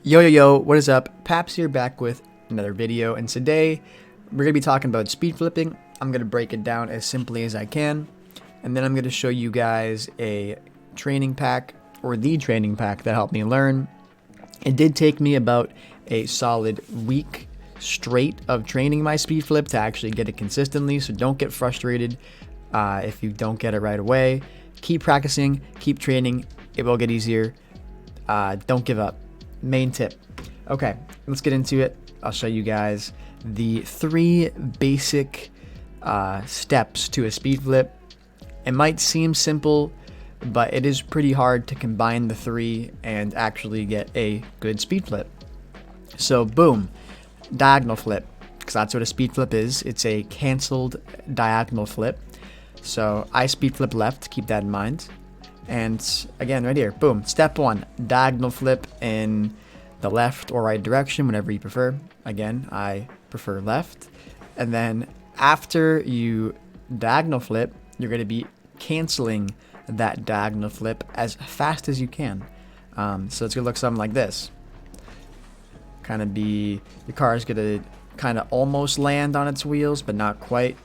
Yo, what is up? Paps here, back with another video, and today we're going to be talking about speed flipping. I'm going to break it down as simply as I can, and then I'm going to show you guys a training pack, or the training pack that helped me learn. It did take me about a solid week straight of training my speed flip to actually get it consistently, so don't get frustrated if you don't get it right away. Keep practicing, keep training, it will get easier. Don't give up. Main tip. Okay, let's get into it. I'll show you guys the 3 basic steps to a speed flip. It might seem simple, but it is pretty hard to combine the 3 and actually get a good speed flip. So boom, diagonal flip, because that's what a speed flip is. It's a canceled diagonal flip. So I speed flip left, keep that in mind. And again, right here, boom, step 1, diagonal flip in the left or right direction, whatever you prefer. Again, I prefer left. And then after you diagonal flip, you're going to be canceling that diagonal flip as fast as you can. So it's going to look something like this. Kind of be, your car is going to kind of almost land on its wheels, but not quite.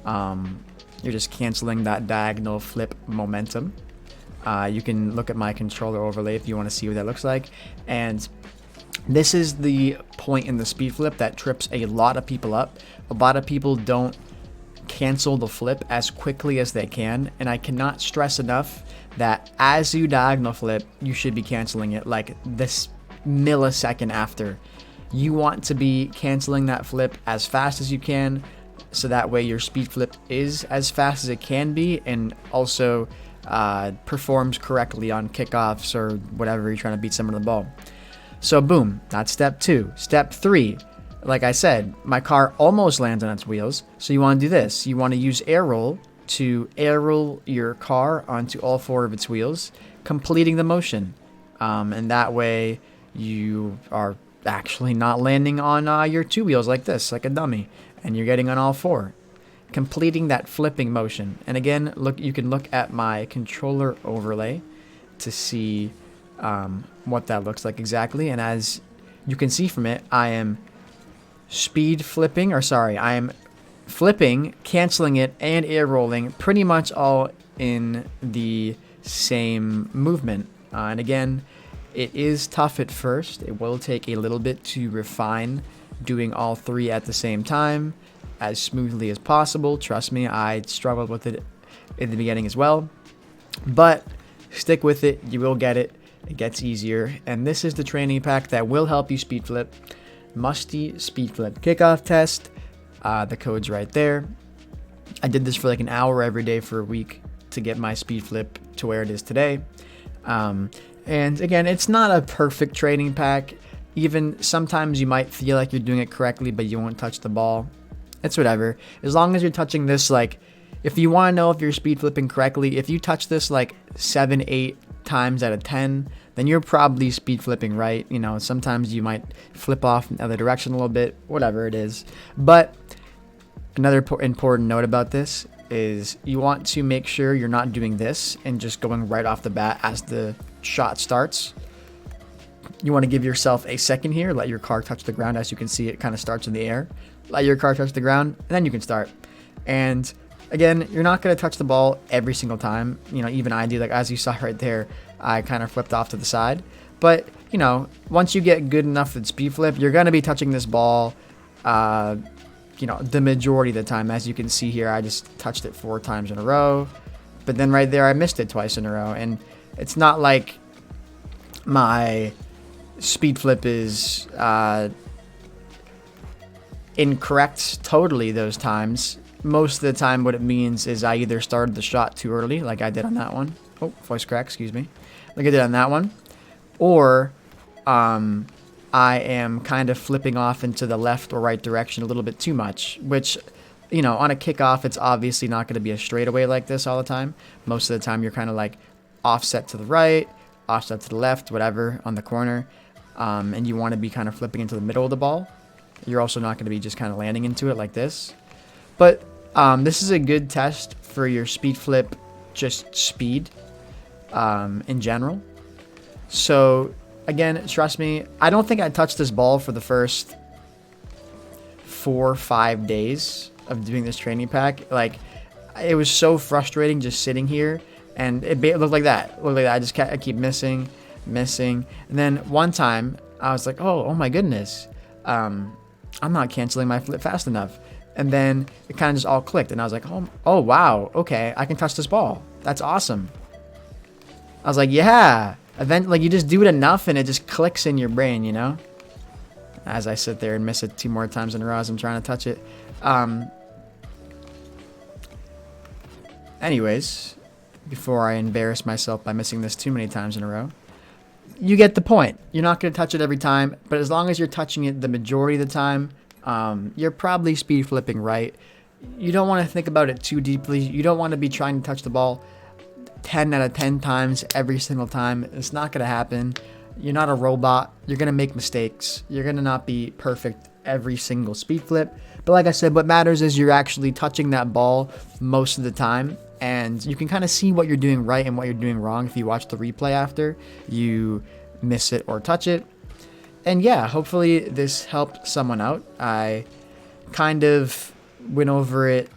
You're just canceling that diagonal flip momentum. You can look at my controller overlay if you want to see what that looks like. And this is the point in the speed flip that trips a lot of people up. A lot of people don't cancel the flip as quickly as they can, and I cannot stress enough that as you diagonal flip, you should be canceling it like this millisecond after. You want to be canceling that flip as fast as you can, so that way your speed flip is as fast as it can be, and also performs correctly on kickoffs or whatever you're trying to beat someone to the ball. So boom, that's step 2. Step 3, like I said, my car almost lands on its wheels, so you want to do this. You want to use air roll to air roll your car onto all 4 of its wheels, completing the motion. And that way you are actually not landing on your 2 wheels like this, like a dummy, and you're getting on all 4. Completing that flipping motion. And again, look, you can look at my controller overlay to see what that looks like exactly. And as you can see from it, I am I am flipping, canceling it, and air rolling pretty much all in the same movement. And again, it is tough at first. It will take a little bit to refine doing all 3 at the same time as smoothly as possible. Trust me, I struggled with it in the beginning as well, but stick with it, you will get it. It gets easier, and this is the training pack that will help you speed flip. Musty speed flip kickoff test. The code's right there. I did this for like an hour every day for a week to get my speed flip to where it is today. And again, it's not a perfect training pack. Even sometimes you might feel like you're doing it correctly, but you won't touch the ball. It's whatever. As long as you're touching this, like, if you want to know if you're speed flipping correctly, if you touch this like 7, 8 times out of 10, then you're probably speed flipping right. You know, sometimes you might flip off in the other direction a little bit, whatever it is. But another important note about this is you want to make sure you're not doing this and just going right off the bat as the shot starts. You want to give yourself a second here, let your car touch the ground. As you can see, it kind of starts in the air. Let your car touch the ground, and then you can start. And again, you're not going to touch the ball every single time. You know, even I do. Like, as you saw right there, I kind of flipped off to the side. But, you know, once you get good enough at speed flip, you're going to be touching this ball, you know, the majority of the time. As you can see here, I just touched it 4 times in a row. But then right there, I missed it twice in a row. And it's not like my speed flip is incorrect totally those times. Most of the time what it means is I either started the shot too early, like I did on that one. Oh, voice crack, excuse me. Like I did on that one. Or I am kind of flipping off into the left or right direction a little bit too much, which, you know, on a kickoff, it's obviously not going to be a straightaway like this all the time. Most of the time you're kind of like offset to the right, offset to the left, whatever, on the corner. And you want to be kind of flipping into the middle of the ball. You're also not going to be just kind of landing into it like this. But this is a good test for your speed flip, just speed in general. So again, trust me, I don't think I touched this ball for the first 4 or 5 days of doing this training pack. Like, it was so frustrating just sitting here, and it looked like that. It looked like that. I keep missing. And then one time, I was like, oh my goodness. I'm not canceling my flip fast enough. And then it kind of just all clicked, and I was like, oh wow, okay, I can touch this ball. That's awesome. I was like, yeah. Like, you just do it enough, and it just clicks in your brain, you know? As I sit there and miss it 2 more times in a row as I'm trying to touch it. Anyways, before I embarrass myself by missing this too many times in a row, you get the point. You're not going to touch it every time, but as long as you're touching it the majority of the time, you're probably speed flipping right. You don't want to think about it too deeply. You don't want to be trying to touch the ball 10 out of 10 times every single time. It's not going to happen. You're not a robot. You're going to make mistakes. You're going to not be perfect every single speed flip. But like I said, what matters is you're actually touching that ball most of the time. And you can kind of see what you're doing right and what you're doing wrong if you watch the replay after you miss it or touch it. And yeah, hopefully this helped someone out. I kind of went over it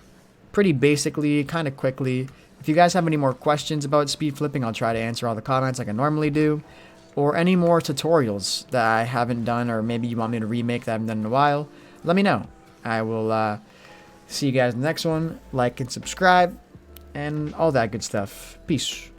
pretty basically, kind of quickly. If you guys have any more questions about speed flipping, I'll try to answer all the comments like I normally do. Or any more tutorials that I haven't done, or maybe you want me to remake that I haven't done in a while, let me know. I will see you guys in the next one. Like and subscribe and all that good stuff. Peace.